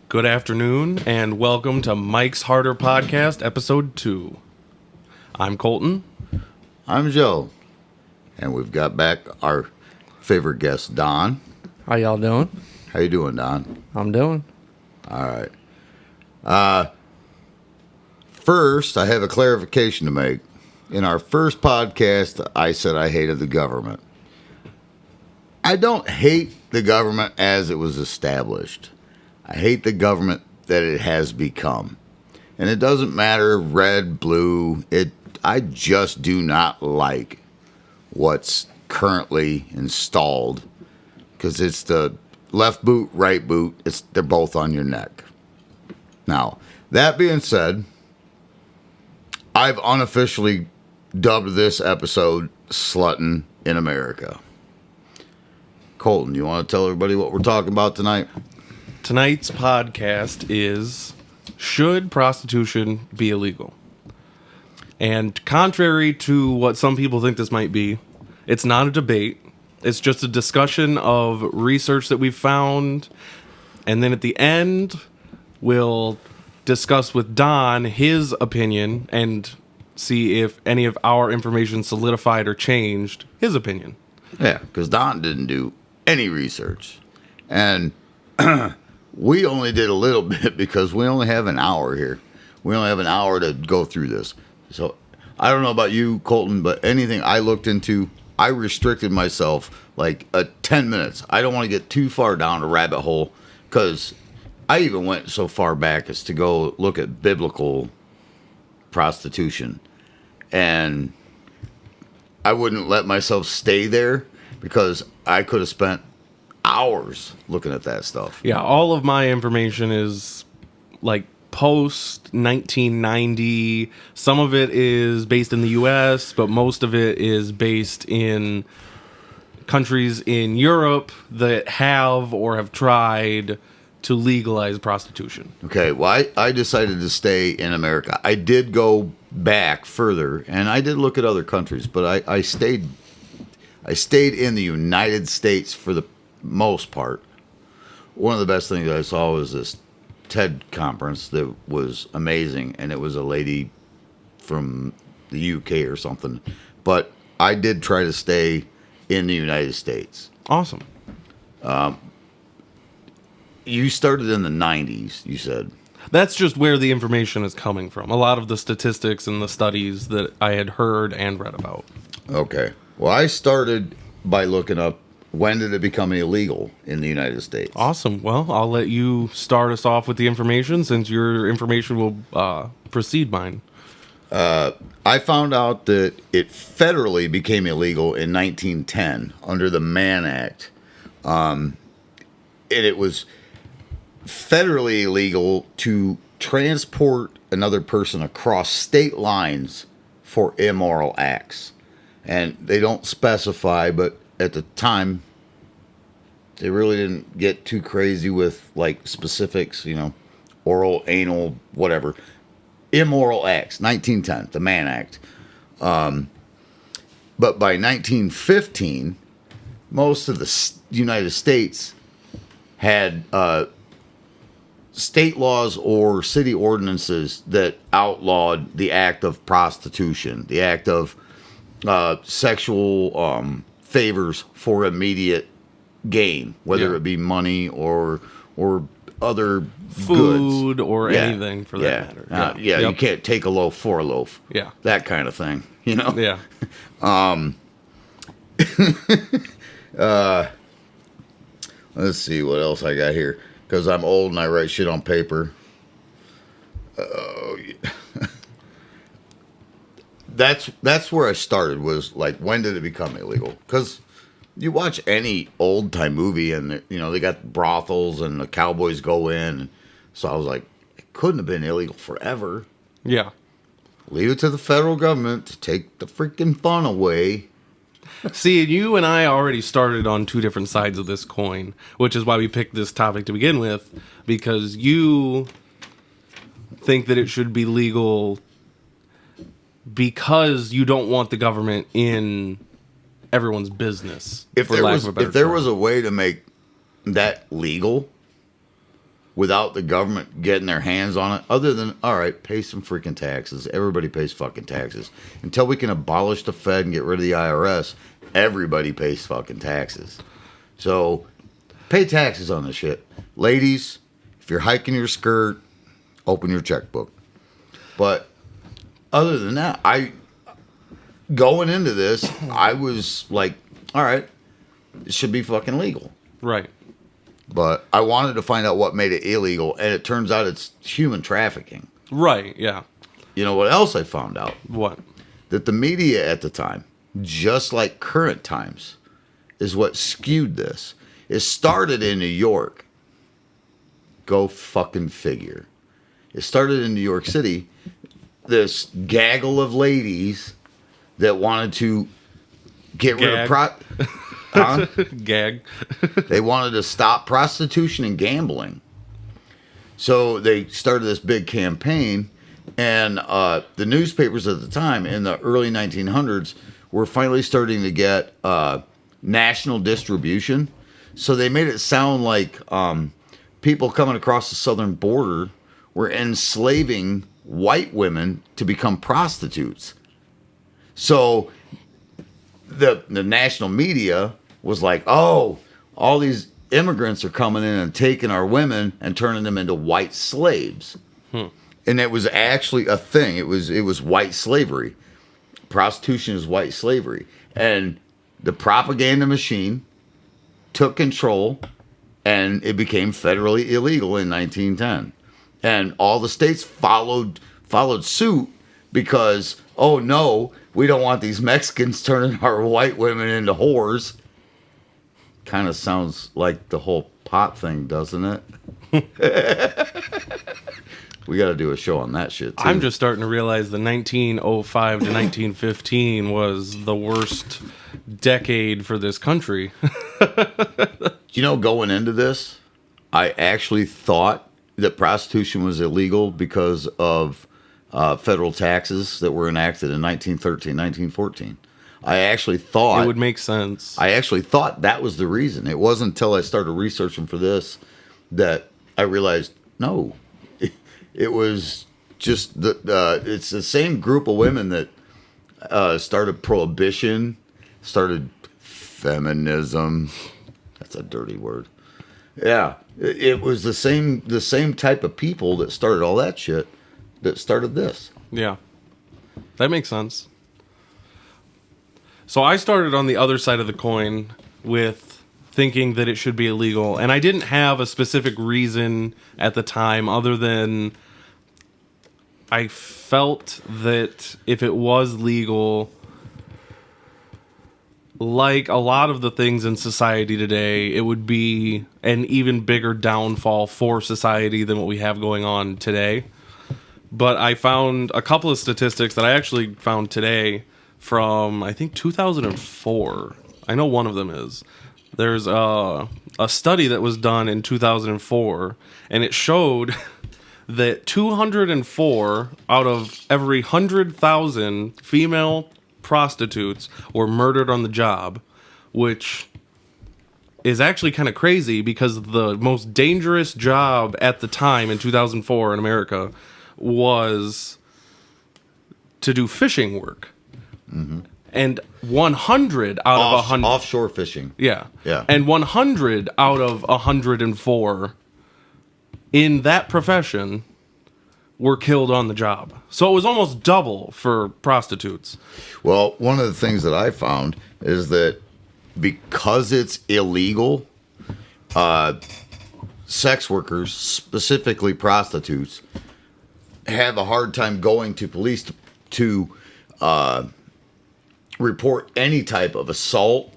Good afternoon, and welcome to Mike's Harder Podcast, Episode 2. I'm Colton. I'm Joe. And we've got back our favorite guest, Don. How y'all doing? How you doing, Don? I'm doing. All right. First, I have a clarification to make. In our first podcast, I said I hated the government. I don't hate the government as it was established. I hate the government that it has become. And it doesn't matter red, blue. I just do not like what's currently installed because it's the left boot, right boot. They're both on your neck. Now, that being said, I've unofficially dubbed this episode Sluttin' in America. Colton, you want to tell everybody what we're talking about tonight? Tonight's podcast is, should prostitution be illegal? And contrary to what some people think this might be, it's not a debate. It's just a discussion of research that we've found. And then at the end, we'll discuss with Don his opinion and see if any of our information solidified or changed his opinion. Yeah, because Don didn't do any research. And we only did a little bit because we only have an hour here. We only have an hour to go through this. So I don't know about you, Colton, but anything I looked into, I restricted myself like 10 minutes. I don't want to get too far down a rabbit hole because I even went so far back as to go look at biblical prostitution. And I wouldn't let myself stay there because I could have spent hours looking at that stuff. Yeah, all of my information is like post 1990. Some of it is based in the US, but most of it is based in countries in Europe that have or have tried to legalize prostitution. Okay, well, I decided to stay in America. I did go back further, and I did look at other countries, but I stayed in the United States for the most part. One of the best things I saw was this TED conference that was amazing, and it was a lady from the UK or something. But I did try to stay in the United States. Awesome. You started in the 90s, you said. That's just where the information is coming from. A lot of the statistics and the studies that I had heard and read about. Okay. Well, I started by looking up when did it become illegal in the United States. Awesome. Well, I'll let you start us off with the information since your information will precede mine. I found out that it federally became illegal in 1910 under the Mann Act. And it was federally illegal to transport another person across state lines for immoral acts. And they don't specify, but at the time, they really didn't get too crazy with like specifics, oral, anal, whatever. Immoral acts, 1910, the Mann Act. But by 1915, most of the United States had state laws or city ordinances that outlawed the act of prostitution, the act of sexual favors for immediate gain, whether it be money or other food goods. Or anything for that matter. Yep. You can't take a loaf for a loaf. Yeah. That kind of thing, Yeah. Let's see what else I got here. Because I'm old and I write shit on paper. Oh, yeah. That's where I started, was like, when did it become illegal? Because you watch any old time movie and they got brothels and the cowboys go in. So I was like, it couldn't have been illegal forever. Yeah. Leave it to the federal government to take the freaking fun away. See, you and I already started on two different sides of this coin, which is why we picked this topic to begin with, because you think that it should be legal because you don't want the government in everyone's business. If there was a way to make that legal, without the government getting their hands on it, other than, all right, pay some freaking taxes. Everybody pays fucking taxes. Until we can abolish the Fed and get rid of the IRS, everybody pays fucking taxes. So pay taxes on this shit. Ladies, if you're hiking your skirt, open your checkbook. But other than that, going into this, I was like, all right, it should be fucking legal. Right. But I wanted to find out what made it illegal, and it turns out it's human trafficking. Right, yeah. You know what else I found out? What? That the media at the time, just like current times, is what skewed this. It started in New York. Go fucking figure. It started in New York City. This gaggle of ladies that wanted to get rid of Gag. They wanted to stop prostitution and gambling. So they started this big campaign, and the newspapers at the time in the early 1900s were finally starting to get national distribution. So they made it sound like people coming across the southern border were enslaving white women to become prostitutes. So the national media was like, oh, all these immigrants are coming in and taking our women and turning them into white slaves. And it was actually a thing. It was white slavery. Prostitution is white slavery. And the propaganda machine took control, and it became federally illegal in 1910. And all the states followed suit because, oh no, we don't want these Mexicans turning our white women into whores. Kind of sounds like the whole pot thing, doesn't it? We got to do a show on that shit, too. I'm just starting to realize the 1905 to 1915 was the worst decade for this country. You know, going into this, I actually thought that prostitution was illegal because of federal taxes that were enacted in 1913, 1914. I actually thought... It would make sense. I actually thought that was the reason. It wasn't until I started researching for this that I realized, no, it was just it's the same group of women that started prohibition, started feminism. That's a dirty word. Yeah, it was the same type of people that started all that shit that started this. Yeah, that makes sense. So I started on the other side of the coin with thinking that it should be illegal. And I didn't have a specific reason at the time other than I felt that if it was legal, like a lot of the things in society today, it would be an even bigger downfall for society than what we have going on today. But I found a couple of statistics that I actually found today from, I think, 2004. I know one of them is. There's a study that was done in 2004, and it showed that 204 out of every 100,000 female prostitutes were murdered on the job, which is actually kind of crazy because the most dangerous job at the time in 2004 in America was to do fishing work. Mm-hmm. And 100 out of 100... Offshore fishing. Yeah. Yeah. And 100 out of 104 in that profession were killed on the job. So it was almost double for prostitutes. Well, one of the things that I found is that because it's illegal, sex workers, specifically prostitutes, have a hard time going to police to report any type of assault,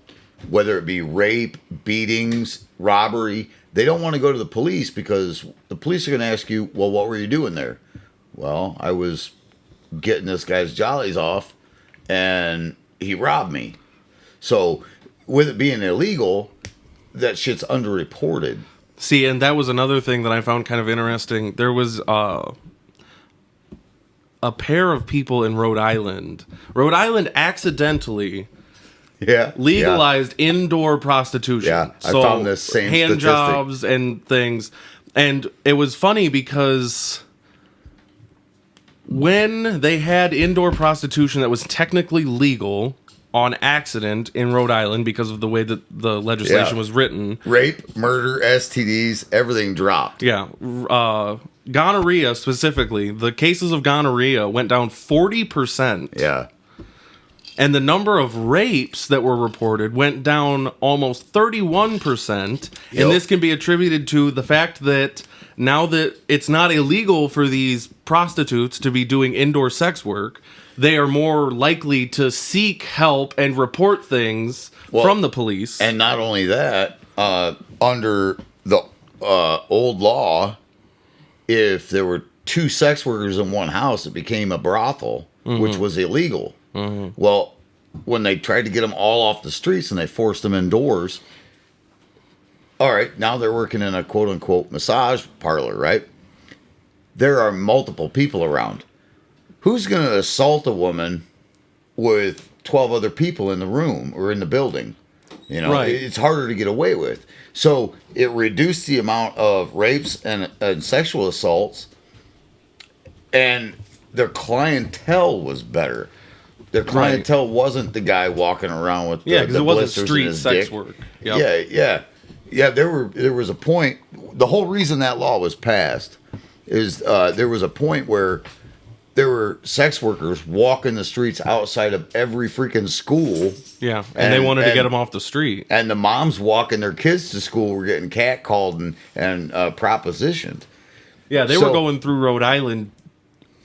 whether it be rape, beatings, robbery. They don't want to go to the police because the police are going to ask you, well, what were you doing there? Well, I was getting this guy's jollies off, and he robbed me. So with it being illegal, that shit's underreported. See, and that was another thing that I found kind of interesting. There was a pair of people in Rhode Island. Rhode Island accidentally legalized indoor prostitution. Yeah, I found this same hand statistic. jobs and things. And it was funny because when they had indoor prostitution that was technically legal on accident in Rhode Island because of the way that the legislation was written. Rape, murder, STDs, everything dropped. Yeah. Gonorrhea specifically, the cases of gonorrhea went down 40%. Yeah. And the number of rapes that were reported went down almost 31%. Yep. And this can be attributed to the fact that now that it's not illegal for these prostitutes to be doing indoor sex work, they are more likely to seek help and report things from the police. And not only that, under the old law, if there were two sex workers in one house, it became a brothel, which was illegal. Well, when they tried to get them all off the streets and they forced them indoors, all right, now they're working in a quote-unquote massage parlor, right? There are multiple people around. Who's going to assault a woman with 12 other people in the room or in the building? You know, it's harder to get away with. So it reduced the amount of rapes and sexual assaults, and their clientele was better. Their clientele wasn't the guy walking around with because the it wasn't blisters street in his sex dick. work. Yep. Yeah. There was a point. The whole reason that law was passed is there was a point where there were sex workers walking the streets outside of every freaking school. Yeah, and they wanted to get them off the street. And the moms walking their kids to school were getting catcalled and propositioned. Yeah, they were going through Rhode Island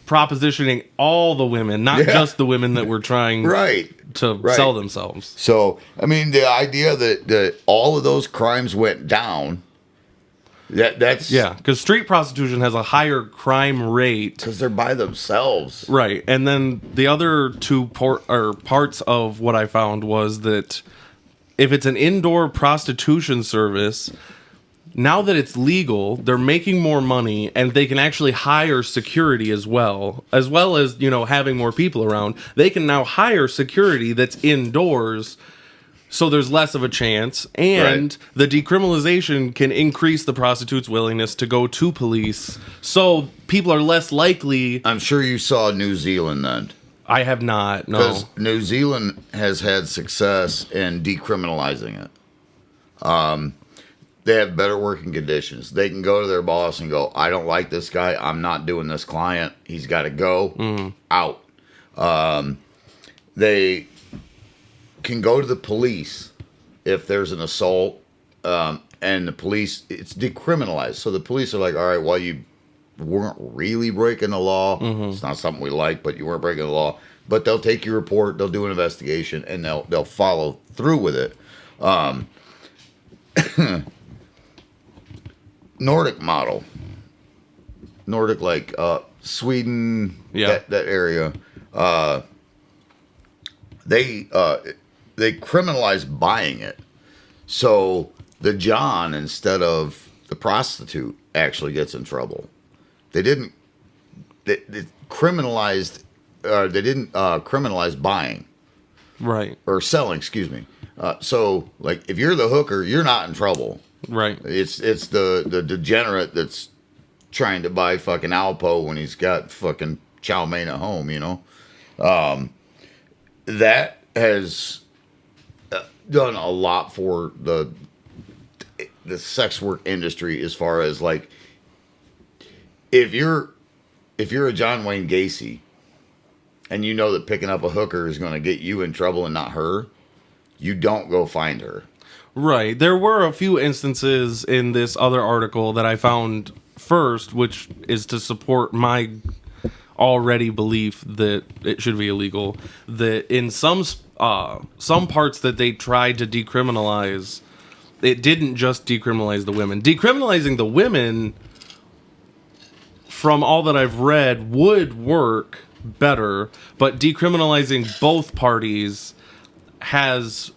propositioning all the women, not just the women that were trying to sell themselves. So, I mean, the idea that all of those crimes went down, that's... Yeah, because street prostitution has a higher crime rate. Because they're by themselves. Right, and then the other two parts of what I found was that if it's an indoor prostitution service... Now that it's legal, they're making more money and they can actually hire security as well as, you know, having more people around. They can now hire security that's indoors, so there's less of a chance. And the decriminalization can increase the prostitute's willingness to go to police, so people are less likely... I'm sure you saw New Zealand then. I have not, no. Because New Zealand has had success in decriminalizing it. They have better working conditions. They can go to their boss and go, I don't like this guy. I'm not doing this client. He's got to go out. They can go to the police if there's an assault, and the police, it's decriminalized. So the police are like, all right, well, you weren't really breaking the law. It's not something we like, but you weren't breaking the law. But they'll take your report, they'll do an investigation, and they'll follow through with it. Nordic model. Nordic, like Sweden, that area. They criminalize buying it. So the John, instead of the prostitute, actually gets in trouble. They didn't criminalize buying. Right. Or selling, excuse me. So, like, if you're the hooker, you're not in trouble. Right. It's the degenerate that's trying to buy fucking Alpo when he's got fucking chow mein at home, you know? That has done a lot for the sex work industry, as far as, like, if you're a John Wayne Gacy and you know that picking up a hooker is going to get you in trouble and not her, you don't go find her. Right. There were a few instances in this other article that I found first, which is to support my already belief that it should be illegal, that in some parts that they tried to decriminalize, it didn't just decriminalize the women. Decriminalizing the women, from all that I've read, would work better, but decriminalizing both parties has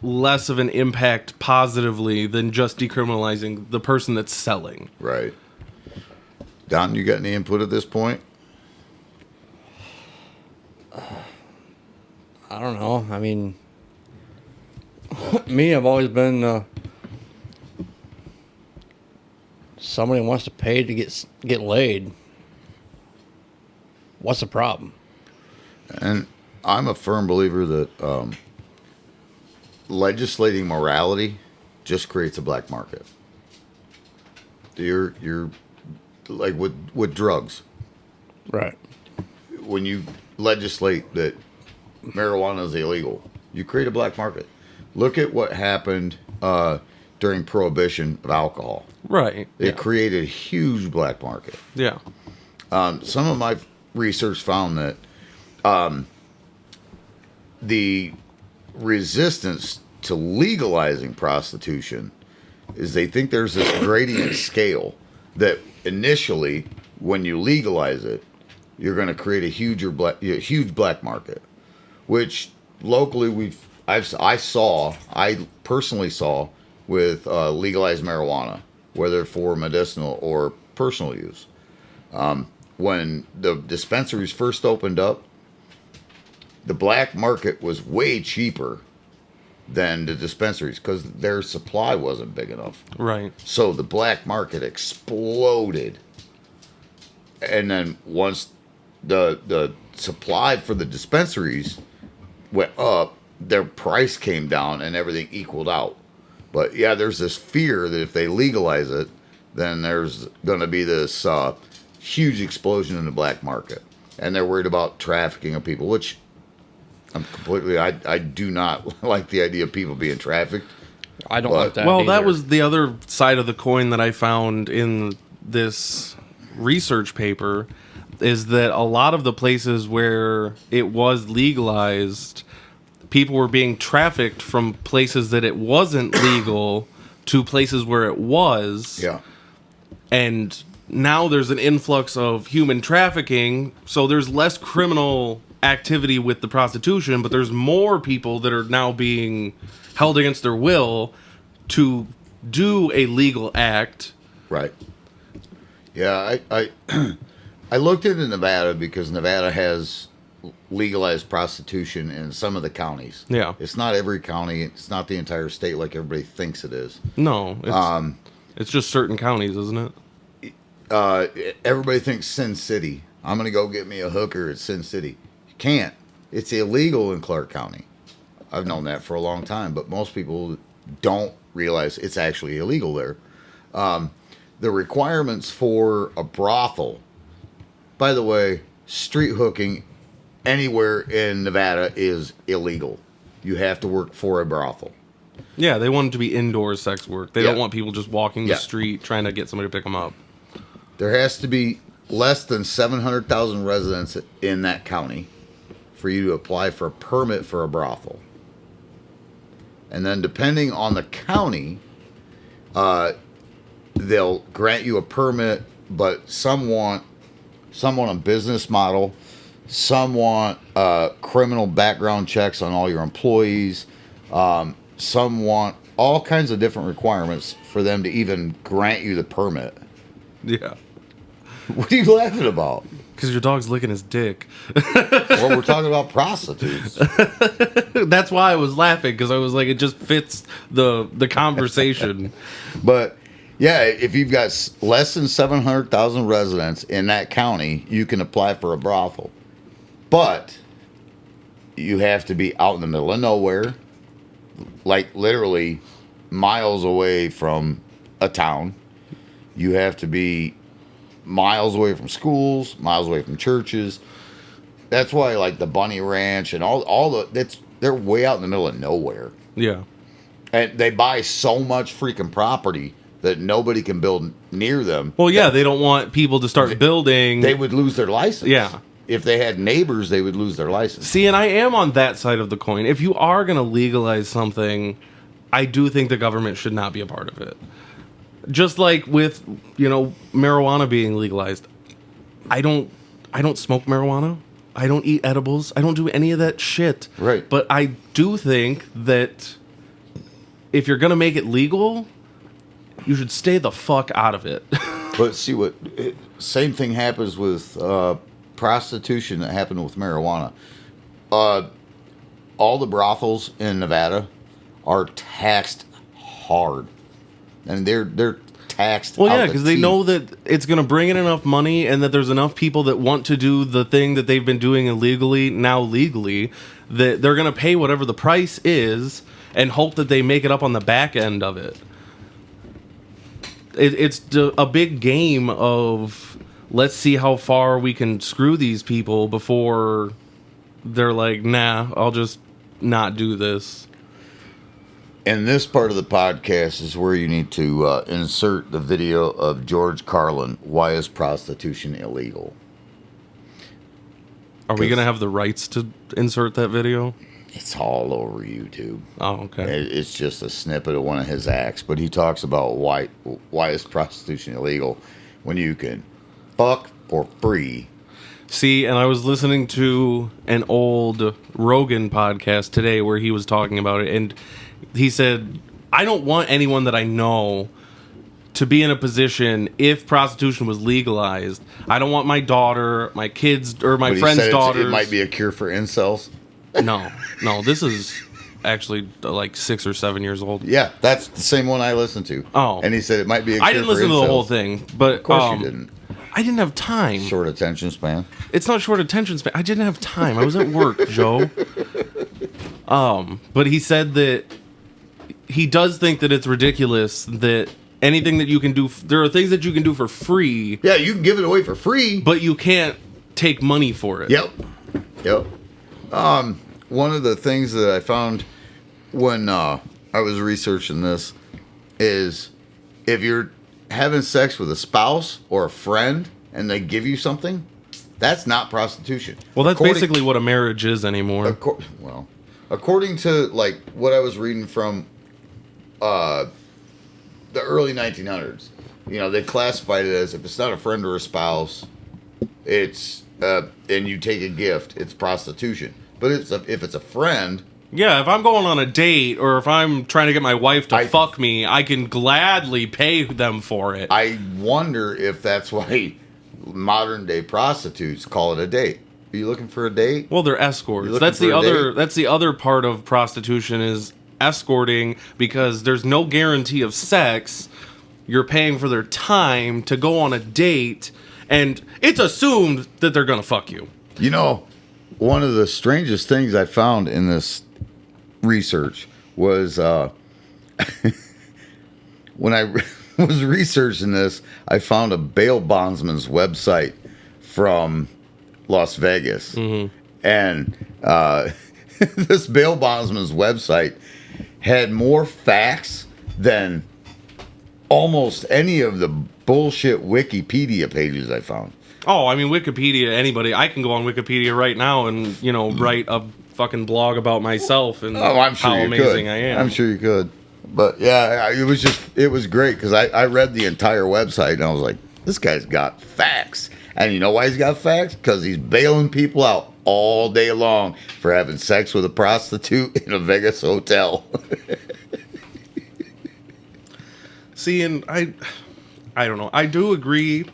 less of an impact positively than just decriminalizing the person that's selling. Right. Don, you got any input at this point? I don't know. I mean, me, I've always been somebody wants to pay to get laid, what's the problem? And I'm a firm believer that legislating morality just creates a black market. You're like with drugs. Right. When you legislate that marijuana is illegal, you create a black market. Look at what happened during Prohibition of alcohol. Right. It created a huge black market. Yeah. Some of my research found that the resistance to legalizing prostitution is they think there's this gradient scale that initially, when you legalize it, you're going to create a huge black market, which locally I personally saw with legalized marijuana, whether for medicinal or personal use. When the dispensaries first opened up, the black market was way cheaper than the dispensaries because their supply wasn't big enough. Right. So the black market exploded. And then once the supply for the dispensaries went up, their price came down and everything equaled out. But yeah, there's this fear that if they legalize it, then there's going to be this huge explosion in the black market. And they're worried about trafficking of people, which I do not like the idea of people being trafficked. I don't like that. Well, either. that was the other side of the coin that I found in this research paper, is that a lot of the places where it was legalized, people were being trafficked from places that it wasn't legal to places where it was. Yeah. And now there's an influx of human trafficking, so there's less criminal activity with the prostitution, but there's more people that are now being held against their will to do a legal act. Right. Yeah, I looked into Nevada because Nevada has legalized prostitution in some of the counties. Yeah. It's not every county. It's not the entire state like everybody thinks it is. No, it's just certain counties, isn't it? Everybody thinks Sin City. I'm going to go get me a hooker at Sin City. You can't. It's illegal in Clark County. I've known that for a long time, but most people don't realize it's actually illegal there. The requirements for a brothel, by the way, street hooking anywhere in Nevada is illegal. You have to work for a brothel. Yeah, they want it to be indoor sex work. They don't want people just walking the Yeah. street trying to get somebody to pick them up. There has to be less than 700,000 residents in that county for you to apply for a permit for a brothel. And then depending on the county, they'll grant you a permit, but some want a business model, some want criminal background checks on all your employees, some want all kinds of different requirements for them to even grant you the permit. Yeah. What are you laughing about? Because your dog's licking his dick. Well, we're talking about prostitutes. That's why I was laughing, because I was like, it just fits the conversation. But yeah, if you've got less than 700,000 residents in that county, you can apply for a brothel. But you have to be out in the middle of nowhere, like literally miles away from a town. You have to be miles away from schools, miles away from churches. That's why, like, the Bunny Ranch and they're way out in the middle of nowhere. Yeah. And they buy so much freaking property that nobody can build near them. Well, yeah, they don't want people to start building. They would lose their license. Yeah. If they had neighbors, they would lose their license. See, and I am on that side of the coin. If you are going to legalize something, I do think the government should not be a part of it. Just like with, marijuana being legalized. I don't smoke marijuana. I don't eat edibles. I don't do any of that shit. Right. But I do think that if you're going to make it legal, you should stay the fuck out of it. But see same thing happens with prostitution that happened with marijuana. All the brothels in Nevada are taxed hard. And they're taxed. Well, out yeah, the because they teeth. know that it's going to bring in enough money and that there's enough people that want to do the thing that they've been doing illegally, now legally, that they're going to pay whatever the price is and hope that they make it up on the back end of it. It's a big game of let's see how far we can screw these people before they're like, nah, I'll just not do this. And this part of the podcast is where you need to insert the video of George Carlin. Why is prostitution illegal? Are we going to have the rights to insert that video? It's all over YouTube. Oh, okay. It's just a snippet of one of his acts, but he talks about why is prostitution illegal when you can fuck for free. See, and I was listening to an old Rogan podcast today where he was talking about it, and he said, I don't want anyone that I know to be in a position if prostitution was legalized. I don't want my daughter, my kids, or my But he friends' said daughters. it might be a cure for incels. No, this is actually like 6 or 7 years old. Yeah, that's the same one I listened to. Oh. And he said it might be a cure I didn't for listen to the incels. whole thing, but Of course you didn't. I didn't have time. Short attention span. It's not short attention span. I didn't have time. I was at work, Joe. But he said that he does think that it's ridiculous that anything that you can do, there are things that you can do for free, Yeah, you can give it away for free. but you can't take money for it. Yep. One of the things that I found when I was researching this is if you're having sex with a spouse or a friend and they give you something, that's not prostitution. Well, that's basically what a marriage is anymore. According to like what I was reading from the early 1900s, they classified it as if it's not a friend or a spouse, it's and you take a gift, it's prostitution. But if it's a friend. Yeah, if I'm going on a date or if I'm trying to get my wife to fuck me, I can gladly pay them for it. I wonder if that's why modern day prostitutes call it a date. Are you looking for a date? Well, they're escorts. You That's looking the for a other. date? That's the other part of prostitution is escorting because there's no guarantee of sex. You're paying for their time to go on a date, and it's assumed that they're gonna fuck you. One of the strangest things I found in this research was when I was researching this, I found a bail bondsman's website from Las Vegas. Mm-hmm. And this bail bondsman's website had more facts than almost any of the bullshit Wikipedia pages I found. Oh, I mean, Wikipedia, anybody. I can go on Wikipedia right now and, write a fucking blog about myself and I'm sure how you amazing could. I am. I'm sure you could. But yeah, it was great because I read the entire website and I was like, this guy's got facts. And you know why he's got facts? Because he's bailing people out all day long for having sex with a prostitute in a Vegas hotel. See, and I don't know. I do agree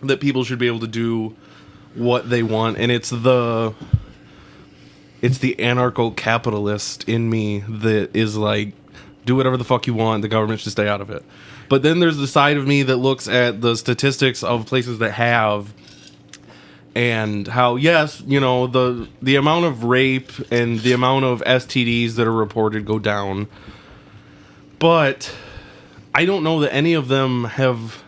that people should be able to do what they want, and it's the anarcho-capitalist in me that is like, do whatever the fuck you want, the government should stay out of it. But then there's the side of me that looks at the statistics of places that have, and how, yes, the amount of rape and the amount of STDs that are reported go down, but I don't know that any of them have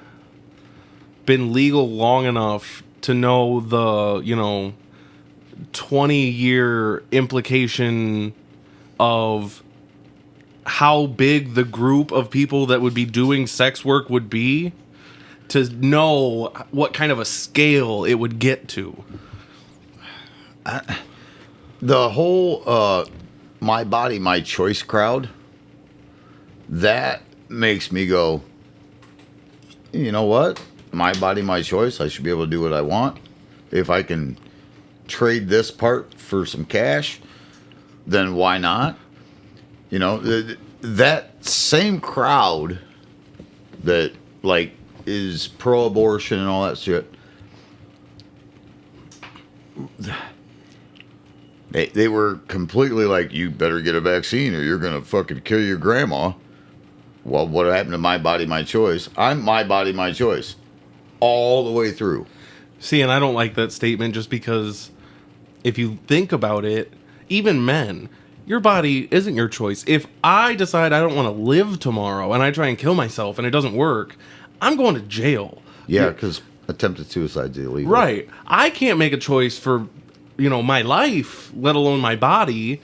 been legal long enough to know the 20-year implication of how big the group of people that would be doing sex work would be, to know what kind of a scale it would get to. The whole my body, my choice crowd, that makes me go, you know what? My body, my choice. I should be able to do what I want. If I can trade this part for some cash, then why not? That same crowd that like is pro-abortion and all that shit, they were completely like, you better get a vaccine or you're gonna fucking kill your grandma. Well, what happened to my body, my choice? I'm my body, my choice. All the way through. See, and I don't like that statement just because if you think about it, even men, your body isn't your choice. If I decide I don't want to live tomorrow and I try and kill myself and it doesn't work, I'm going to jail. Yeah, because attempted suicide is illegal. Right. I can't make a choice for, my life, let alone my body.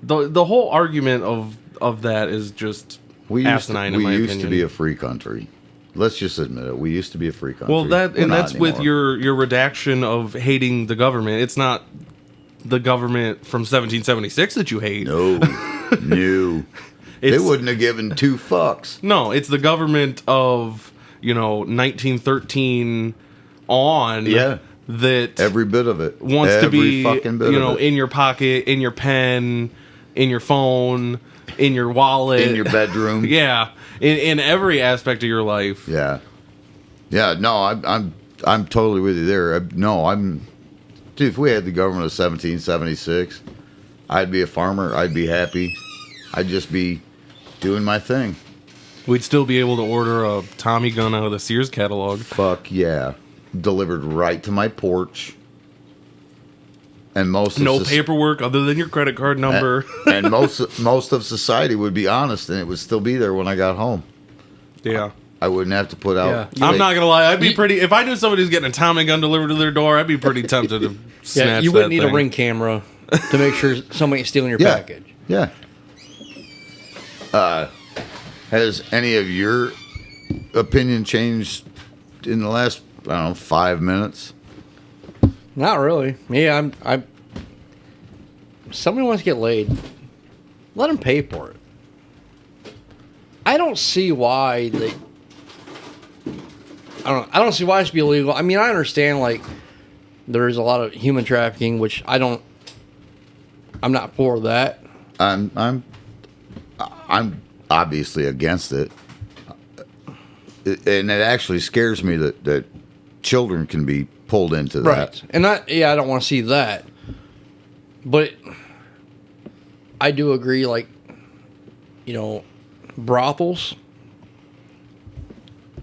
The whole argument of that is just asinine in my opinion. We used to be a free country. Let's just admit it. We used to be a free country. Well, that's with anymore. your redaction of hating the government. It's not the government from 1776 that you hate. No. They wouldn't have given two fucks. No, it's the government of, 1913 on. Yeah. That every bit of it wants to be, fucking bit of it. In your pocket, in your pen, in your phone, in your wallet, in your bedroom. Yeah, in every aspect of your life. Yeah. No, I'm totally with you there. Dude, if we had the government of 1776, I'd be a farmer. I'd be happy. I'd just be doing my thing. We'd still be able to order a Tommy gun out of the Sears catalog. Fuck yeah. Delivered right to my porch. And paperwork other than your credit card number. And most of society would be honest, and it would still be there when I got home. Yeah. I wouldn't have to put out. Yeah. I'm not gonna lie. I'd be pretty. If I knew somebody was getting a Tommy gun delivered to their door, I'd be pretty tempted to snatch. Yeah, you wouldn't need thing. a Ring camera to make sure somebody ain't stealing your package. Yeah. Has any of your opinion changed in the last 5 minutes? Not really. Yeah, I'm. Somebody wants to get laid. Let them pay for it. I don't see why they. I don't see why it should be illegal. I mean, I understand there's a lot of human trafficking, which I'm not for that. I'm obviously against it, and it actually scares me that children can be pulled into that. Right, and I don't want to see that, but I do agree. Brothels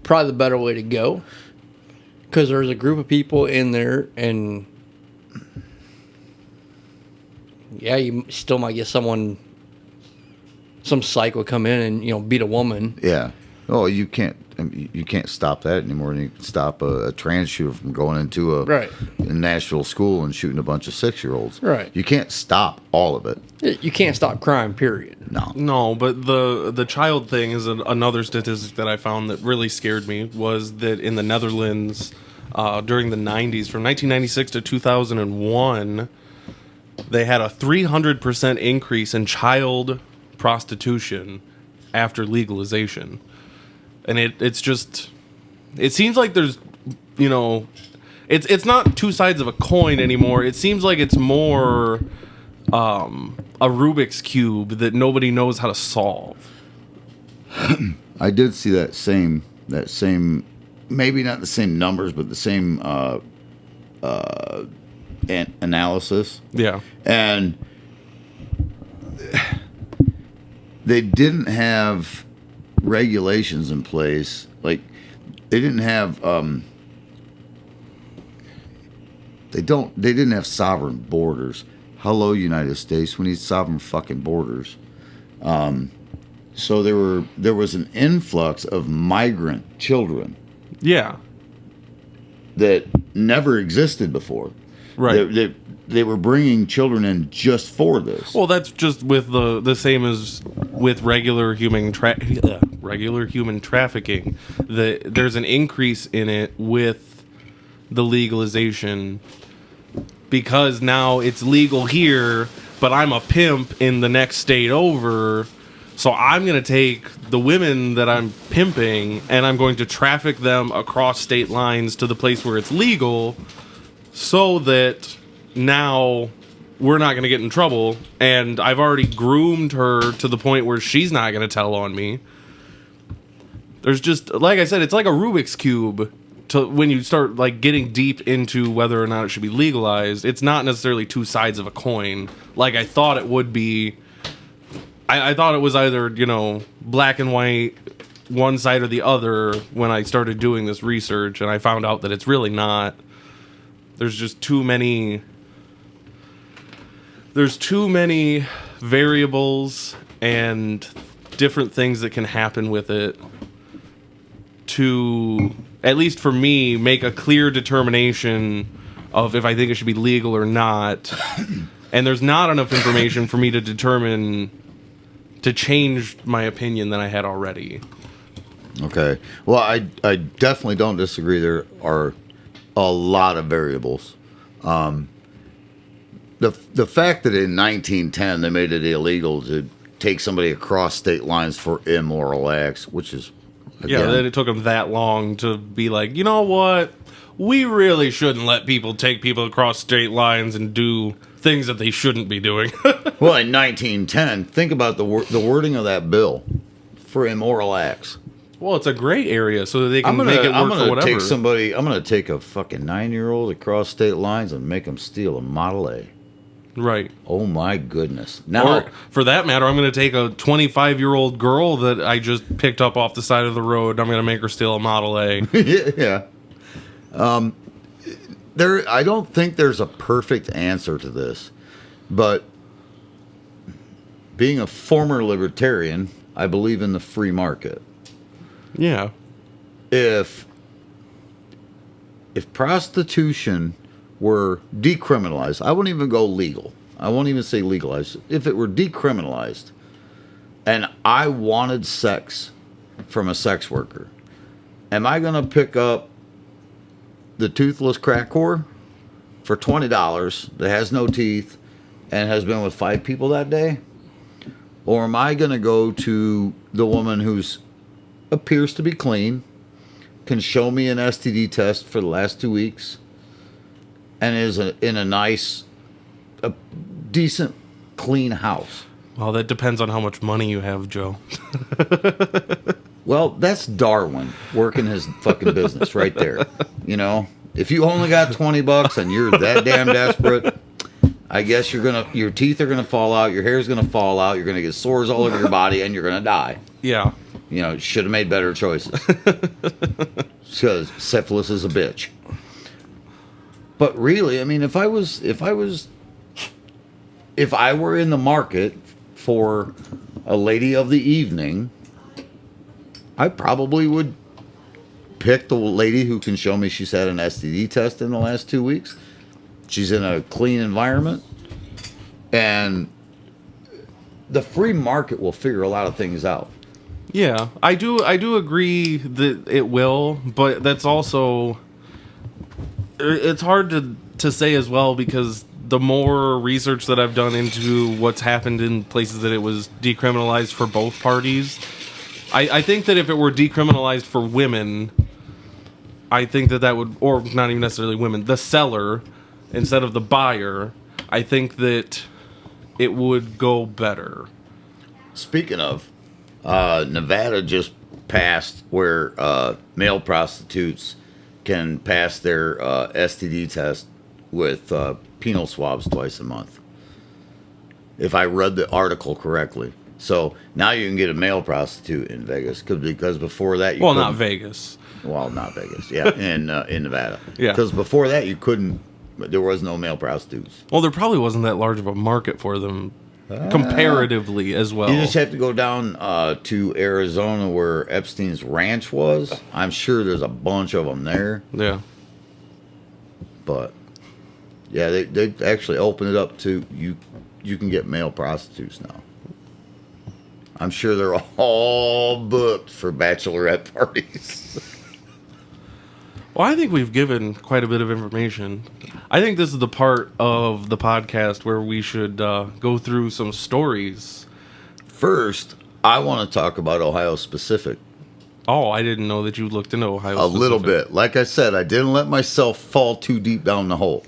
probably the better way to go, because there's a group of people in there, and yeah, you still might get some psych would come in and beat a woman. Yeah. Oh, you can't stop that anymore. You can stop a trans shooter from going into a Nashville school and shooting a bunch of 6-year-olds. Right. You can't stop all of it. You can't stop crime. Period. No, but the child thing is another statistic that I found that really scared me. Was that in the Netherlands during the 90s, from 1996 to 2001, they had a 300% increase in child prostitution after legalization. And it seems like there's, it's not two sides of a coin anymore. It seems like it's more a Rubik's Cube that nobody knows how to solve. I did see that same, maybe not the same numbers, but the same analysis. Yeah. And they didn't have regulations in place. Like, they didn't have they didn't have sovereign borders. Hello, United States, we need sovereign fucking borders. So there was an influx of migrant children. Yeah. That never existed before. Right. They were bringing children in just for this. Well, that's just with the same as with regular human trafficking. There's an increase in it with the legalization, because now it's legal here, but I'm a pimp in the next state over. So I'm going to take the women that I'm pimping and I'm going to traffic them across state lines to the place where it's legal, so that now we're not going to get in trouble. And I've already groomed her to the point where she's not going to tell on me. There's just, like I said, it's like a Rubik's Cube. When you start getting deep into whether or not it should be legalized, it's not necessarily two sides of a coin like I thought it would be I thought it was either, black and white, one side or the other when I started doing this research, and I found out that it's really not. There's just too many variables and different things that can happen with it to, at least for me, make a clear determination of if I think it should be legal or not. And there's not enough information for me to determine, to change my opinion that I had already. Okay. Well, I definitely don't disagree. There are a lot of variables. The fact that in 1910 they made it illegal to take somebody across state lines for immoral acts, which is, again, that it took them that long to be like, you know what? We really shouldn't let people take people across state lines and do things that they shouldn't be doing. Well, in 1910, think about the wording of that bill for immoral acts. Well, it's a gray area, so that they can make it work for whatever. I'm going to take a fucking 9-year-old across state lines and make them steal a Model A. Right. Oh, my goodness. Now, or, for that matter, I'm going to take a 25-year-old girl that I just picked up off the side of the road. I'm going to make her steal a Model A. Yeah. I don't think there's a perfect answer to this, but being a former libertarian, I believe in the free market. Yeah. If prostitution were decriminalized, I wouldn't even go legal. I won't even say legalized. If it were decriminalized and I wanted sex from a sex worker, am I going to pick up the toothless crack whore for $20 that has no teeth and has been with 5 people that day? Or am I going to go to the woman who's appears to be clean, can show me an STD test for the last 2 weeks, and is in a nice, a decent, clean house? Well, that depends on how much money you have, Joe. Well, that's Darwin working his fucking business right there. If you only got $20 and you're that damn desperate, I guess your teeth are gonna fall out, your hair's gonna fall out, you're gonna get sores all over your body, and you're gonna die. Yeah. Should have made better choices. Because syphilis is a bitch. But really, I mean, if I were in the market for a lady of the evening, I probably would pick the lady who can show me she's had an STD test in the last 2 weeks. She's in a clean environment. And the free market will figure a lot of things out. Yeah, I do agree that it will, but that's also, it's hard to say as well, because the more research that I've done into what's happened in places that it was decriminalized for both parties, I think that if it were decriminalized for women, I think that would, or not even necessarily women, the seller instead of the buyer, I think that it would go better. Speaking of, Nevada just passed where male prostitutes can pass their STD test with penal swabs twice a month. If I read the article correctly. So now you can get a male prostitute in Vegas because before that you couldn't. Not Vegas. Well, not Vegas. Yeah, in Nevada. Yeah. Because before that you couldn't. There was no male prostitutes. Well, there probably wasn't that large of a market for them comparatively as well. You just have to go down to Arizona where Epstein's ranch was. I'm sure there's a bunch of them there. Yeah. But yeah, they actually opened it up to you can get male prostitutes now. I'm sure they're all booked for bachelorette parties. Well, I think we've given quite a bit of information. I think this is the part of the podcast where we should go through some stories. First, I want to talk about Ohio specific. Oh, I didn't know that you looked into Ohio a little bit. Like I said, I didn't let myself fall too deep down the hole.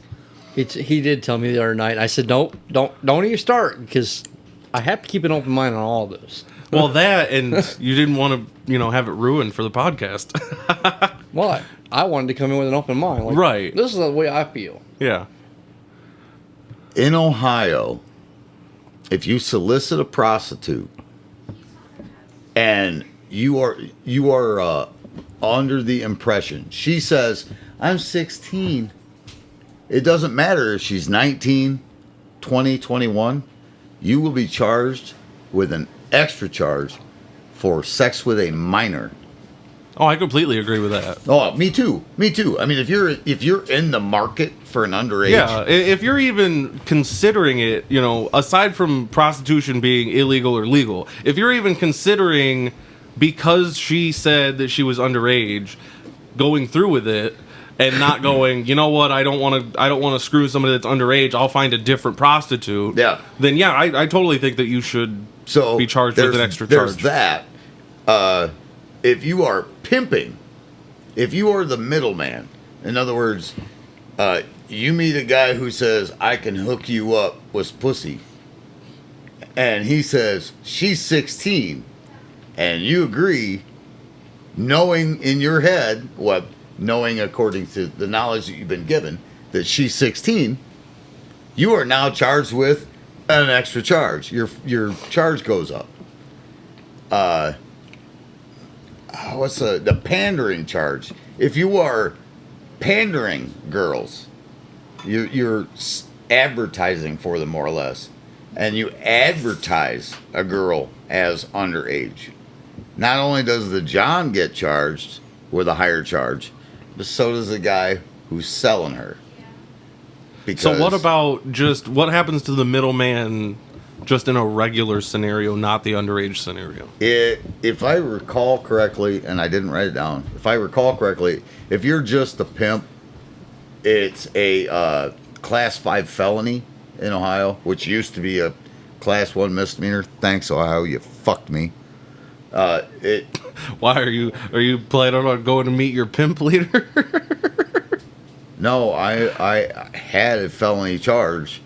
He did tell me the other night. I said, don't even start, because I have to keep an open mind on all this. Well, that, and you didn't want to, have it ruined for the podcast. Well, I wanted to come in with an open mind. Like, right. This is the way I feel. Yeah. In Ohio, if you solicit a prostitute and you are under the impression, she says, I'm 16. It doesn't matter if she's 19, 20, 21. You will be charged with an extra charge for sex with a minor. Oh, I completely agree with that. Oh, me too. Me too. I mean, if you're in the market for an underage, Yeah, if you're even considering it, you know, aside from prostitution being illegal or legal, if you're even considering, because she said that she was underage, going through with it and not going, you know what, I don't want to screw somebody that's underage, I'll find a different prostitute. Yeah. Then yeah, I totally think that you should be charged with an extra there's charge. That. If you are pimping, if you are the middleman, in other words, you meet a guy who says, I can hook you up with pussy, and he says, she's 16, and you agree, knowing in your head, knowing according to the knowledge that you've been given, that she's 16, you are now charged with an extra charge. Your charge goes up. What's the pandering charge? If you are pandering girls, you're advertising for them more or less, and you advertise a girl as underage. Not only does the John get charged with a higher charge, but so does the guy who's selling her. Because So what about just what happens to the middleman just in a regular scenario, not the underage scenario? If I recall correctly, and I didn't write it down, if I recall correctly, if you're just a pimp, it's a class 5 felony in Ohio, which used to be a class 1 misdemeanor. Thanks, Ohio, you fucked me. Why are you planning on going to meet your pimp leader? No, I had a felony charge,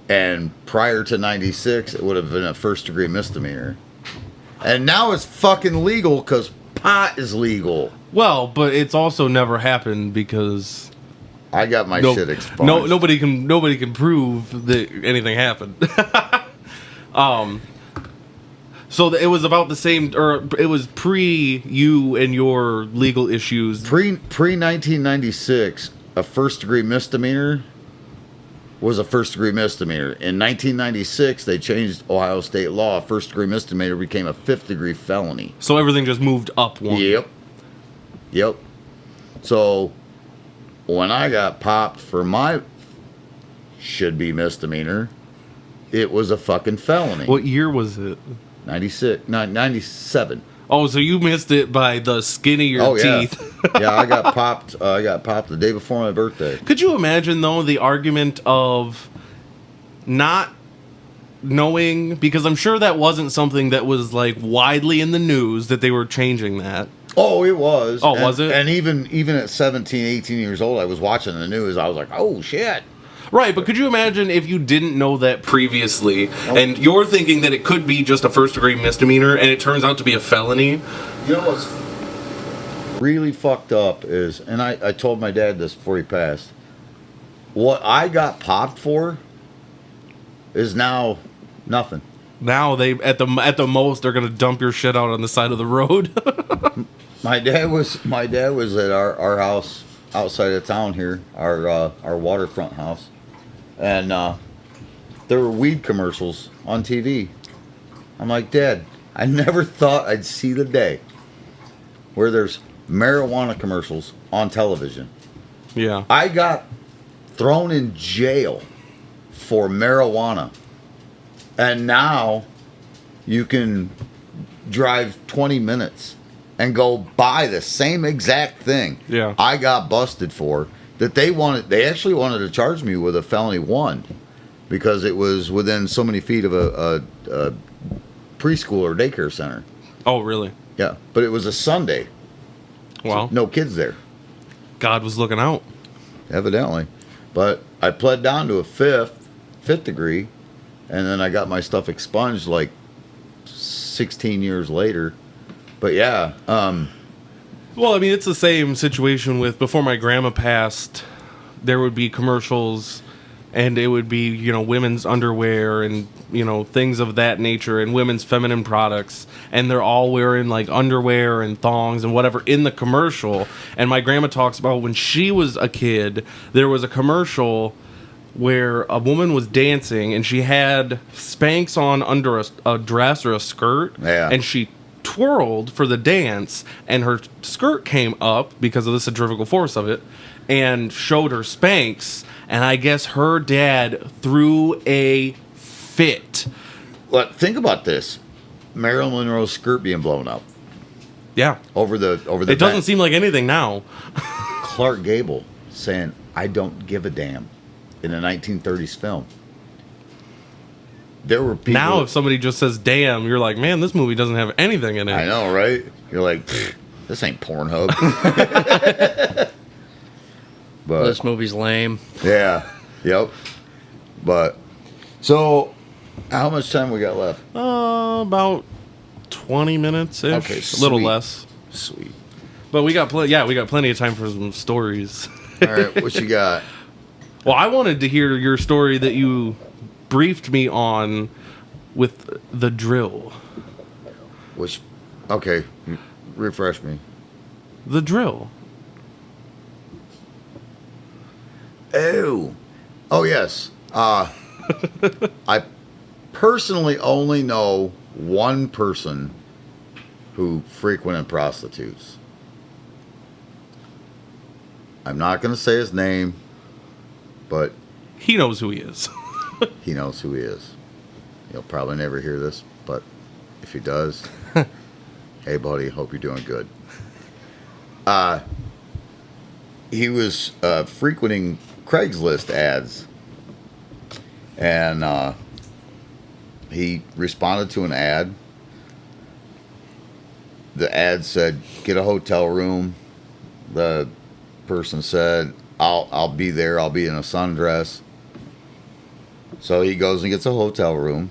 and prior to 96, it would have been a first-degree misdemeanor. And now it's fucking legal because pot is legal. Well, but it's also never happened because I got my shit expunged. nobody can prove that anything happened. So it was about the same, or it was pre you and your legal issues. Pre 1996, a first-degree misdemeanor was a first-degree misdemeanor. In 1996, they changed Ohio state law. First-degree misdemeanor became a fifth-degree felony. So everything just moved up one. Yep. So when I got popped for my should-be misdemeanor, it was a fucking felony. What year was it? 97. Oh, so you missed it by the skin of your teeth. Yeah, I got popped. I got popped the day before my birthday. Could you imagine, though, the argument of not knowing? Because I'm sure that wasn't something that was like widely in the news that they were changing that. Oh, it was. Oh, was it? And even at 17, 18 years old, I was watching the news. I was like, oh, shit. Right, but could you imagine if you didn't know that previously, and you're thinking that it could be just a first-degree misdemeanor, and it turns out to be a felony? You know what's really fucked up is, and I told my dad this before he passed, what I got popped for is now nothing. Now they at the most they're gonna dump your shit out on the side of the road. My dad was at our house outside of town here, our waterfront house, and there were weed commercials on TV. I'm like, Dad, I never thought I'd see the day where there's marijuana commercials on television. Yeah. I got thrown in jail for marijuana, and now you can drive 20 minutes and go buy the same exact thing. Yeah. I got busted for that. They actually wanted to charge me with a felony 1 because it was within so many feet of a preschool or daycare center. Oh, really? Yeah, but it was a Sunday. Well, So no kids there, God was looking out. evidently. But I pled down to a fifth degree, and then I got my stuff expunged like 16 years later. But yeah, Well, I mean, it's the same situation with before my grandma passed. There would be commercials, and it would be, you know, women's underwear and, you know, things of that nature and women's feminine products, and they're all wearing like underwear and thongs and whatever in the commercial. And my grandma talks about when she was a kid, there was a commercial where a woman was dancing and she had Spanx on under a dress or a skirt, Yeah. and she twirled for the dance, and her skirt came up because of the centrifugal force of it and showed her Spanx, and I guess her dad threw a fit. But think about this: Marilyn Monroe's skirt being blown up Yeah. over the. It doesn't seem like anything now. Clark Gable saying, "I don't give a damn," in a 1930s film. There were people. Now, if somebody just says "damn," you're like, man, this movie doesn't have anything in it. I know, right? You're like, this ain't Pornhub. But This movie's lame. yeah, yep. But so, how much time we got left? About 20 minutes ish. Okay, a little sweet. less. Sweet. But we got we got plenty of time for some stories. All right, what you got? Well, I wanted to hear your story that you briefed me on with the drill. Which? Okay, refresh me. The drill. Oh yes. I personally only know one person who frequented prostitutes. I'm not going to say his name, but He knows who he is. he knows who he is. He'll probably never hear this, but if he does, hey buddy, hope you're doing good. He was frequenting Craigslist ads, and he responded to an ad. The ad said, "Get a hotel room." The person said, I'll be there. I'll be in a sundress." So he goes and gets a hotel room.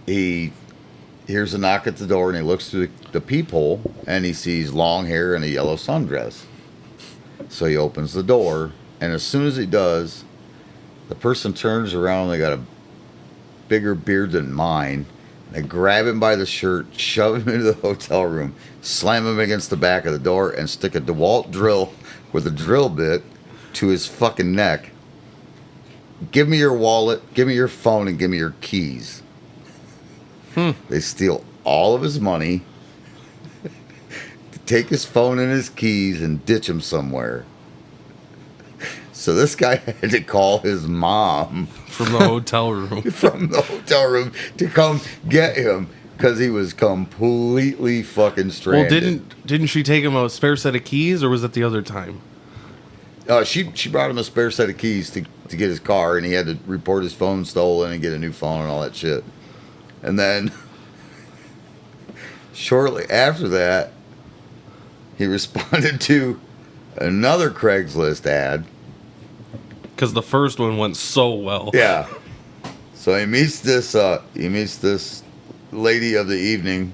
He hears a knock at the door, and he looks through the peephole, and he sees long hair and a yellow sundress. So he opens the door, and as soon as he does, the person turns around. They got a bigger beard than mine. They grab him by the shirt, shove him into the hotel room, slam him against the back of the door, and stick a DeWalt drill with a drill bit to his fucking neck. "Give me your wallet, give me your phone, and give me your keys." They steal all of his money, take his phone and his keys, and ditch him somewhere. So this guy had to call his mom From the hotel room. from the hotel room to come get him because he was completely fucking Well, stranded. didn't she take him a spare set of keys, or was it the other time? She brought him a spare set of keys to get his car, and he had to report his phone stolen and get a new phone and all that shit. And then shortly after that, he responded to another Craigslist ad. Because the first one went so well. Yeah. So he meets this lady of the evening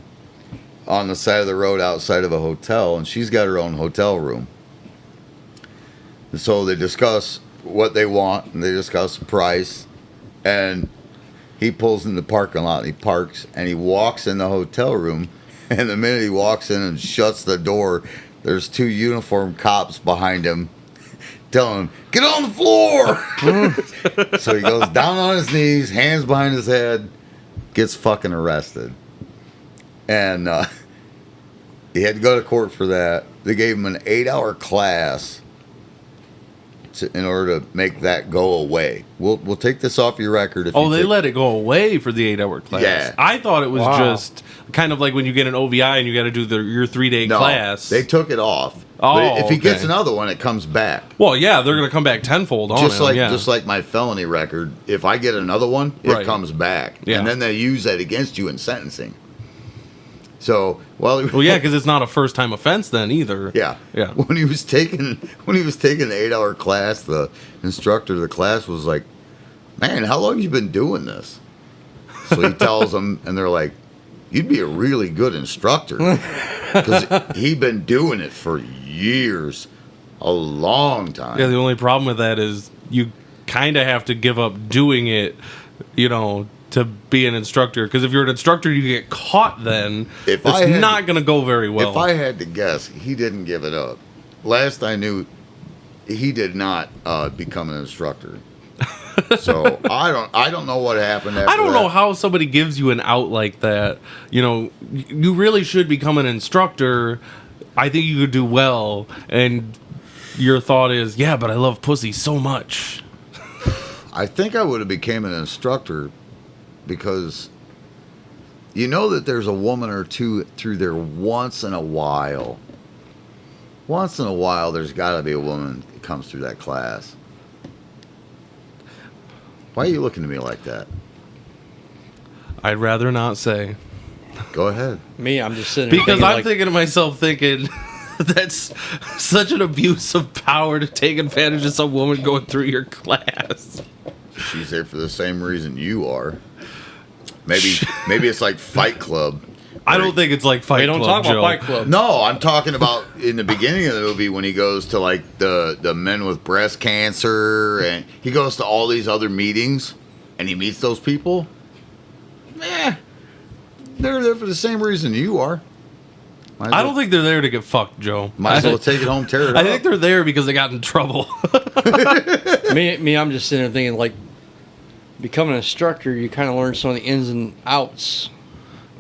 on the side of the road outside of a hotel, and she's got her own hotel room. And so they discuss what they want, and they discuss price, and he pulls in the parking lot, and he parks, and he walks in the hotel room, and the minute he walks in and shuts the door, there's two uniformed cops behind him telling him, "Get on the floor!" So he goes down on his knees, hands behind his head, gets fucking arrested. And he had to go to court for that. They gave him an 8-hour class in order to make that go away. We'll take this off your record. If Oh, they let it go away for the 8-hour class. Yeah. I thought it was Wow. just kind of like when you get an OVI and you got to do your 3-day No, class. they took it off. Oh, But if he gets okay. another one, it comes back. Well, yeah, they're going to come back tenfold on Just him. like yeah. just like my felony record, if I get another one, it Right. comes back, Yeah. and then they use that against you in sentencing. So, well, Well, yeah, because it's not a first-time offense then either. yeah, Yeah. When he was taking the 8-hour class, the instructor of the class was like, "Man, how long you been doing this?" So he tells them, and they're like, "You'd be a really good instructor because he'd been doing it for years, a long time." Yeah, the only problem with that is you kind of have to give up doing it, to be an instructor. Because if you're an instructor, you get caught then. It's not going to go very well. If I had to guess, he didn't give it up. Last I knew, he did not become an instructor. So I don't know what happened after I don't that. know how somebody gives you an out like that. You really should become an instructor. I think you could do well. And your thought is, yeah, but I love pussy so much. I think I would have became an instructor because you know that there's a woman or two through there once in a while. Once in a while, there's got to be a woman that comes through that class. Why are you looking at me like that? I'd rather not say. Go ahead. Me, I'm just sitting there Because I'm like, thinking to myself, that's such an abuse of power to take advantage of some woman going through your class. She's there for the same reason you are. Maybe it's like Fight Club. I don't think it's like Fight we don't Club, talk Joe. about Fight Club. No, I'm talking about in the beginning of the movie when he goes to like the men with breast cancer and he goes to all these other meetings and he meets those people. They're there for the same reason you are. I don't think they're there to get fucked, Joe. Might as well take it home, tear it up. I think they're there because they got in trouble. Me, I'm just sitting there thinking, like, becoming an instructor, you kind of learn some of the ins and outs,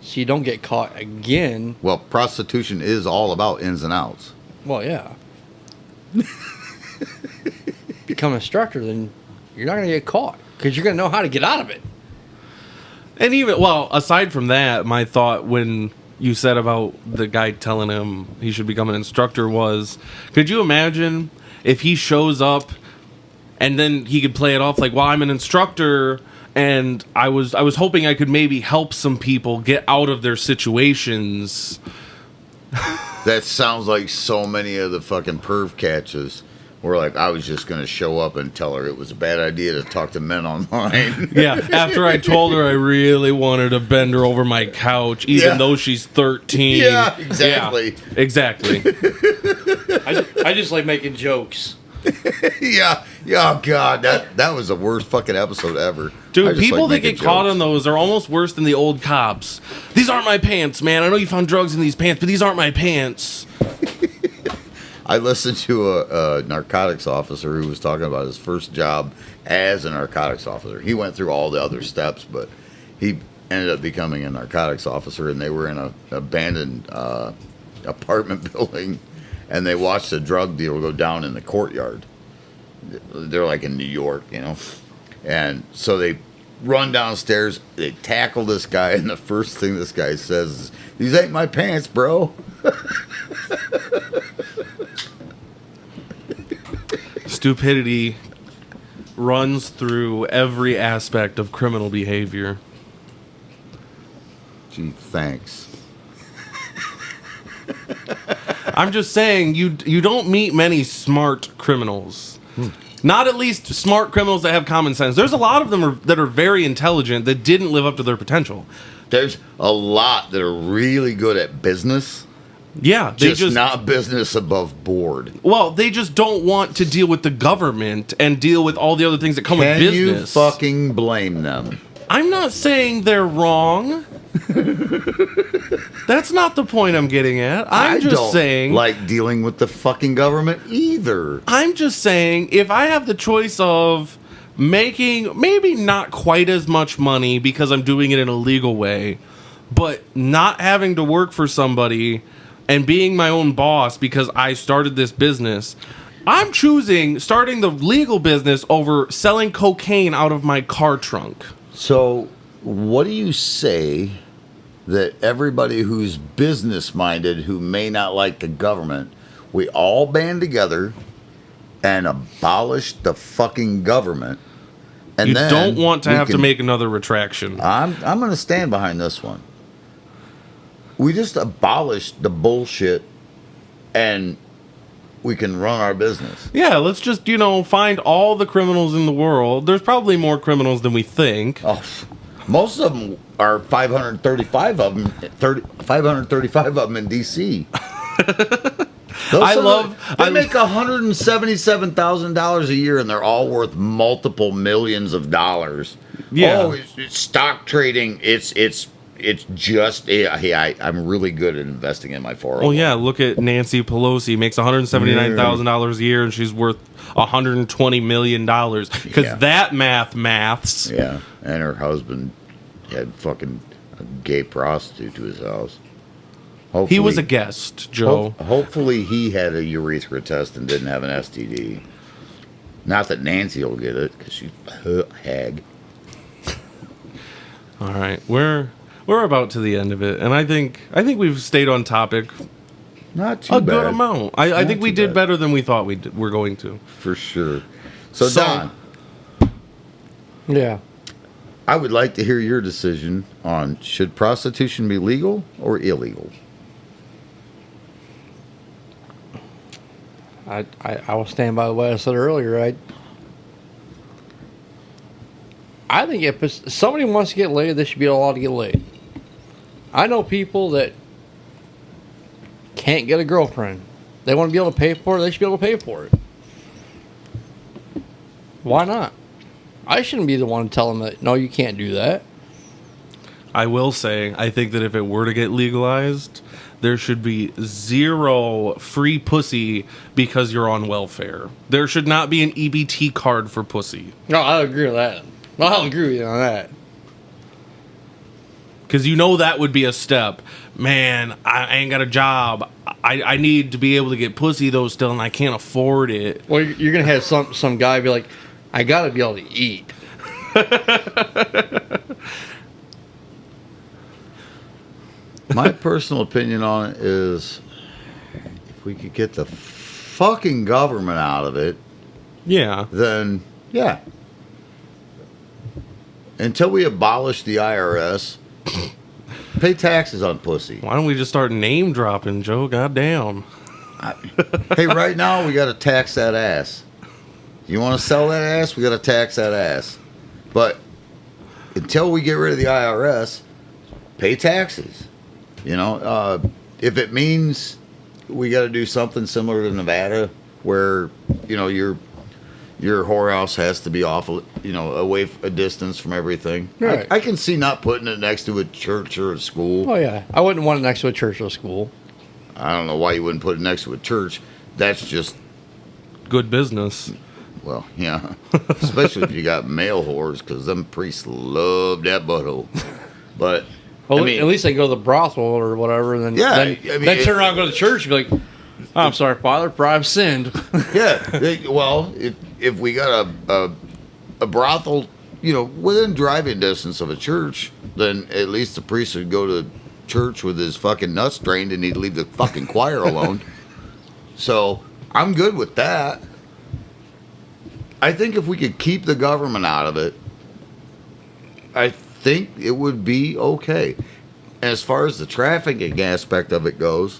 so you don't get caught again. Well, prostitution is all about ins and outs. Well, yeah. Become an instructor, then you're not going to get caught because you're going to know how to get out of it. And aside from that, my thought when you said about the guy telling him he should become an instructor was, could you imagine if he shows up and then he could play it off like, well, I'm an instructor and I was hoping I could maybe help some people get out of their situations. That sounds like so many of the fucking perv catches. Where like I was just gonna show up and tell her it was a bad idea to talk to men online. Yeah, after I told her I really wanted to bend her over my couch, even though she's 13. Yeah, exactly. Yeah, exactly. I just like making jokes. Yeah. Oh God, that was the worst fucking episode ever. Dude, people that get caught on those are almost worse than the old cops. These aren't my pants, man. I know you found drugs in these pants, but these aren't my pants. I listened to a narcotics officer who was talking about his first job as a narcotics officer. He went through all the other steps, but he ended up becoming a narcotics officer, and they were in an abandoned apartment building, and they watched a drug deal go down in the courtyard. They're like in New York, and so they run downstairs, they tackle this guy, and the first thing this guy says is, "These ain't my pants, bro." Stupidity runs through every aspect of criminal behavior. Gee, thanks. I'm just saying, you don't meet many smart criminals. Not at least smart criminals that have common sense. There's a lot of them that are very intelligent that didn't live up to their potential. There's a lot that are really good at business. Yeah, they just not business above board. Well, they just don't want to deal with the government and deal with all the other things that come with business. Can you fucking blame them? I'm not saying they're wrong. That's not the point I'm getting at. I'm just saying, like dealing with the fucking government either. I'm just saying, if I have the choice of making maybe not quite as much money because I'm doing it in a legal way, but not having to work for somebody and being my own boss because I started this business, I'm choosing starting the legal business over selling cocaine out of my car trunk. So, what do you say that everybody who's business-minded, who may not like the government, we all band together and abolish the fucking government? And you then don't want to have to make another retraction. I'm going to stand behind this one. We just abolish the bullshit and we can run our business. Yeah, let's just, find all the criminals in the world. There's probably more criminals than we think. Oh, most of them are 535 of them in D.C. They make $177,000 a year, and they're all worth multiple millions of dollars. Yeah. Oh, it's stock trading. It's just. I'm really good at investing in my 401. Oh yeah, look at Nancy Pelosi, makes $179,000 a year, and she's worth $120 million because that maths. Yeah, and her husband had fucking a gay prostitute to his house. Hopefully, he was a guest, Joe. Hopefully he had a urethra test and didn't have an STD. Not that Nancy will get it, because she's a hag. All right, we're about to the end of it, and I think we've stayed on topic Not too bad. good amount. I think we did better than we thought we're going to. For sure. So, Don. Yeah. I would like to hear your decision on should prostitution be legal or illegal? I will stand by the way I said earlier. I think if somebody wants to get laid, they should be allowed to get laid. I know people that can't get a girlfriend. They want to be able to pay for it. They should be able to pay for it. Why not? I shouldn't be the one to tell them that, no, you can't do that. I will say, I think that if it were to get legalized, there should be zero free pussy because you're on welfare. There should not be an EBT card for pussy. No, I agree with that. I'll agree with you on that. Because that would be a step. Man, I ain't got a job. I need to be able to get pussy, though, still, and I can't afford it. Well, you're going to have some guy be like, I got to be able to eat. My personal opinion on it is if we could get the fucking government out of it, Yeah. then, yeah. Until we abolish the IRS, pay taxes on pussy. Why don't we just start name dropping, Joe? Goddamn. Hey, right now, we got to tax that ass. You want to sell that ass? We got to tax that ass. But until we get rid of the IRS, pay taxes. If it means we got to do something similar to Nevada, where your whorehouse has to be off, away a distance from everything. Right. I can see not putting it next to a church or a school. Oh, yeah. I wouldn't want it next to a church or a school. I don't know why you wouldn't put it next to a church. That's just Good business. Well, yeah, especially if you got male whores, because them priests love that butthole. But well, at least they go to the brothel or whatever, and then then turn around and go to church and be like, oh, "I'm sorry, Father, for I've sinned." Yeah, if we got a brothel, within driving distance of a church, then at least the priest would go to church with his fucking nuts drained, and he'd leave the fucking choir alone. So I'm good with that. I think if we could keep the government out of it, I think it would be okay. As far as the trafficking aspect of it goes,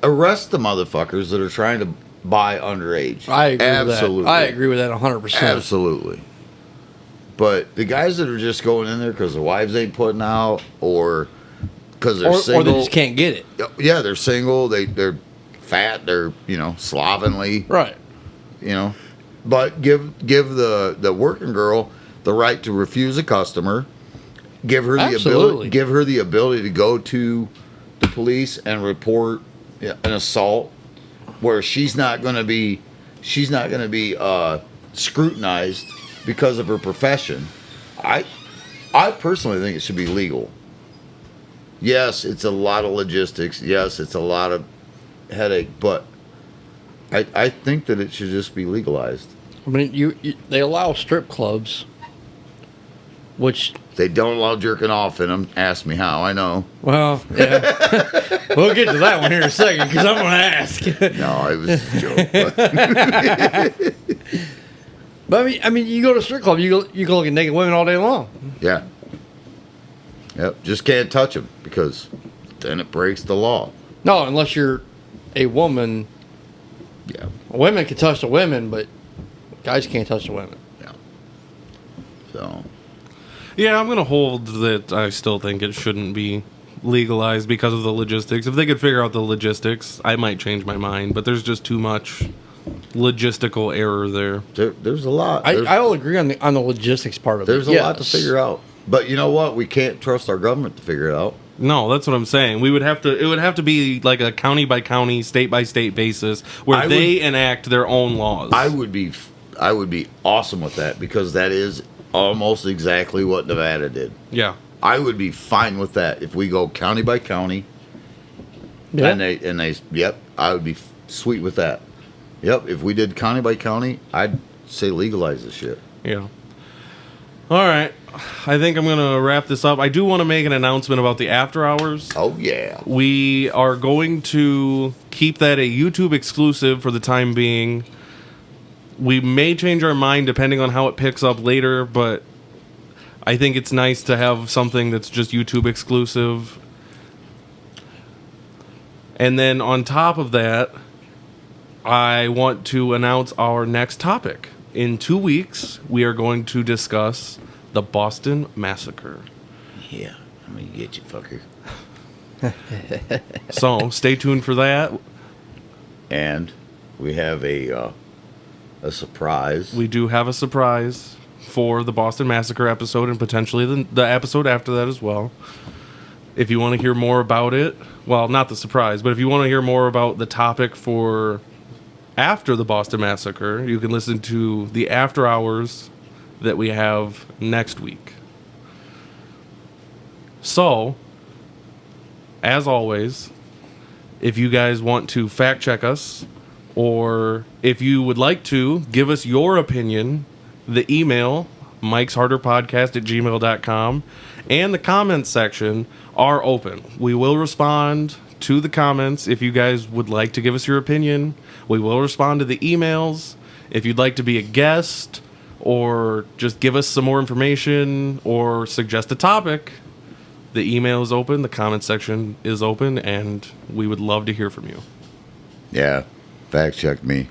arrest the motherfuckers that are trying to buy underage. I agree with that. I agree with that 100%. Absolutely. But the guys that are just going in there because their wives ain't putting out, or because they're single, or they just can't get it. Yeah, they're single. They're fat. They're slovenly. Right. But give the working girl the right to refuse a customer. Give her the ability to go to the police and report an assault, where she's not going to be scrutinized because of her profession. I personally think it should be legal. Yes, it's a lot of logistics. Yes, it's a lot of headache, but I think that it should just be legalized. I mean, they allow strip clubs, which they don't allow jerking off in them. Ask me how. I know. Well, yeah, we'll get to that one here in a second because I'm going to ask. No, it was a joke. But I mean, you go to a strip club, you can look at naked women all day long. Yeah. Yep. Just can't touch them because then it breaks the law. No, unless you're a woman. Yeah. Women can touch the women, but guys can't touch the women. Yeah. So. Yeah, I'm going to hold that I still think it shouldn't be legalized because of the logistics. If they could figure out the logistics, I might change my mind. But there's just too much logistical error there. There's a lot. I will agree on the logistics part of it. There's a lot to figure out. But you know what? We can't trust our government to figure it out. No, that's what I'm saying. It would have to be like a county by county, state by state basis where they enact their own laws. I would be awesome with that because that is almost exactly what Nevada did. Yeah. I would be fine with that if we go county by county. Yeah. And they yep, I would be sweet with that. Yep, if we did county by county, I'd say legalize this shit. Yeah. All right. I think I'm going to wrap this up. I do want to make an announcement about the after hours. Oh, yeah. We are going to keep that a YouTube exclusive for the time being. We may change our mind depending on how it picks up later, but I think it's nice to have something that's just YouTube exclusive. And then on top of that, I want to announce our next topic. In 2 weeks, we are going to discuss the Boston Massacre. Yeah, I'm going to get you, fucker. So, stay tuned for that. And we have a surprise. We do have a surprise for the Boston Massacre episode and potentially the episode after that as well. If you want to hear more about it, well, not the surprise, but if you want to hear more about the topic for after the Boston Massacre, you can listen to the after hours that we have next week. So, as always, if you guys want to fact check us, or if you would like to give us your opinion, the email, mikesharderpodcast@gmail.com, and the comments section are open. We will respond to the comments if you guys would like to give us your opinion. We will respond to the emails. If you'd like to be a guest, or just give us some more information, or suggest a topic, the email is open, the comment section is open, and we would love to hear from you. Yeah, fact check me.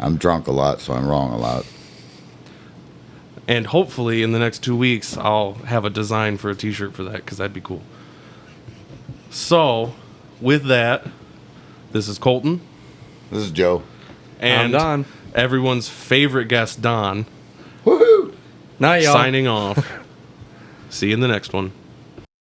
I'm drunk a lot, so I'm wrong a lot. And hopefully in the next 2 weeks, I'll have a design for a t-shirt for that, because that'd be cool. So, with that, this is Colton. This is Joe. And I'm Don. Everyone's favorite guest, Don. Woohoo! Night, y'all. Signing off. See you in the next one.